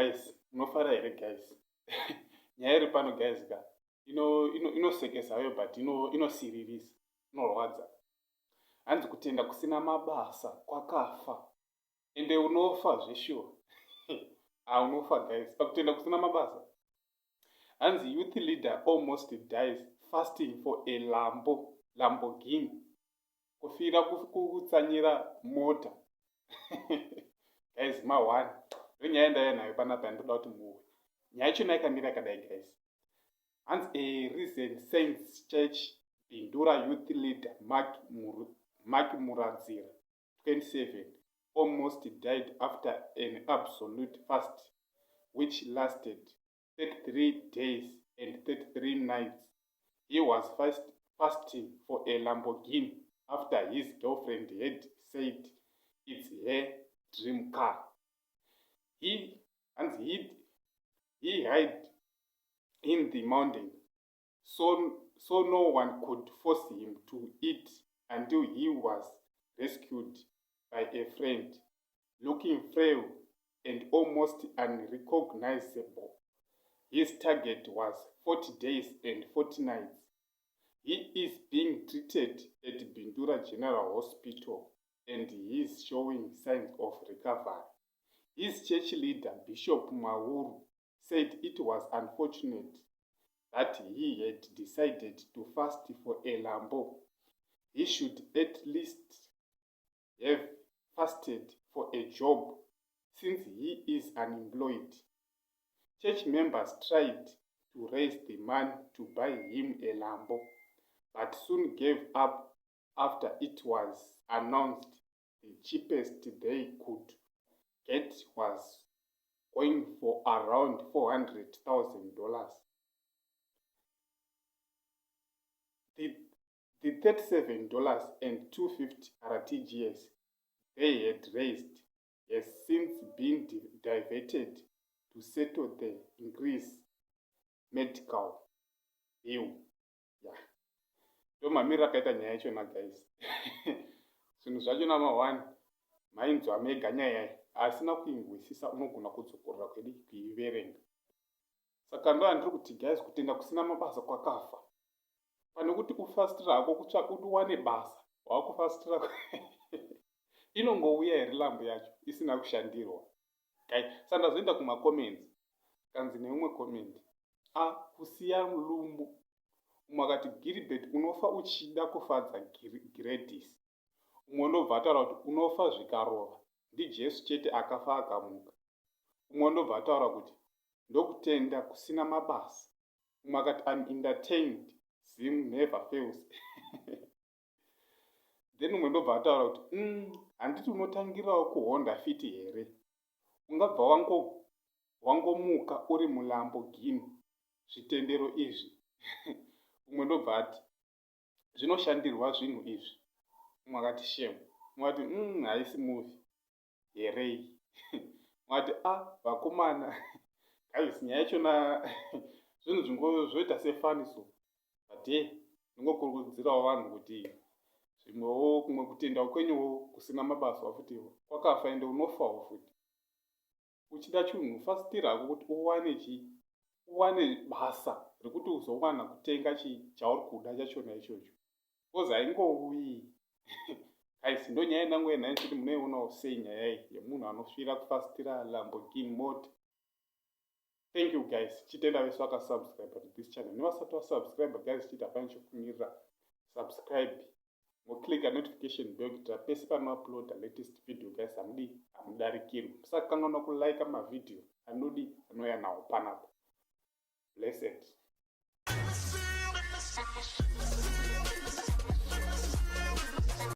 guys, munofara here guys. Nyaya iri pano guys ka inosekesa yo but inosiririsa, inorwadza. Hanzi kutenda kusina mabasa kwakafa, ende unofa zveshuwa. Unofa guys pakutenda kusina mabasa. Hanzi youth leader almost dies fasting for a Lamborghini. Kufira kutsanyira mota. Guys, one. Nyaya ndayanayo panapa ndoda kuti muwe. Nyaya yacho yakamira yakadai guys. Hanzi a recent Saints Church Bindura youth leader Mark Muradzira, 27, almost died after an absolute fast which lasted 33 days and 33 nights. He was fasting for a Lamborghini after his girlfriend had said it's her dream car. He hid in the mountain, so no one could force him to eat until he was rescued by a friend. Looking frail and almost unrecognizable, his target was 40 days and 40 nights. He is being treated at Bindura General Hospital and he is showing signs of recovery. His church leader, Bishop Mauru, said it was unfortunate that he had decided to fast for a Lambo. He should at least have fasted for a job since he is unemployed. Church members tried to raise the man to buy him a Lambo, but soon gave up after it was announced the cheapest they could get was going for around $400,000. The $37 and $250 RTGS they had raised has since been diverted to settle the increased medical bill. Ndomamira akaita nyaya yachona guys. Zvinhu zvacho one mainzwa mega nyaya iyi asina kuinzwisisa unogona kudzokorera kwedu kuiverenga. Saka ndo ndiri kuti guys kutenda kusina mabasa kwakafa. Pane kuti ufastira hako kutsvaka kuti uwane basa, wakufastira inongouya here lambo yacho isina kushandirwa. Saka ndazoenda kumacomments kanzi neumwe comment kusiya mulumbu. Umwe akati Gilbert unofa uchida kufadza Gladys. Umwe ndobva ataura kuti unofa zvikarova, ndiJesu chete akafa akamuka. Umwe ndobva ataura kuti ndokutenda kusina mabasa. Umwe akati I'm entertained, Zim never fails. Then umwe ndobva ataura kuti handiti unotangirawo kuHonda Fit here. Ungabva wangomuka uri muLamborghini zvitendero izvi. Umwe ndobva ati zvinoshandirwa zvinhu izvi. Umwe akati shame. Umwe ati haisi movie herei. Umwe ati vakomana. Guys, nyaya yachona zvinhu zvingozoita sefaniso. But ndingokurudzirawo vanhu kuti zvimwewo kumwe kutenda kwenyuwo kusina mabasa futi kwakafa ende unofawo futi. Uchida chinhu fastira hako kuti uwane basa rekuti uzowana kutenga chauri kuda chachona ichocho. Because haingouyi. Guys, ndo nyaya yangu yenhai kuti munoionawo sei nyaya iyi yemunhu anofira kufastira Lamborghini mota. Thank you guys. Chitenda vese vakasubscribe to this channel. Nevasati vasubscribe guys chita pane chokumirira. Subscribe. Click the notification bell to pese pano-upload the latest video guys. Hamudarikirwi. Musakanganwa kulike mavideo anouya nawo panapa. Blessed.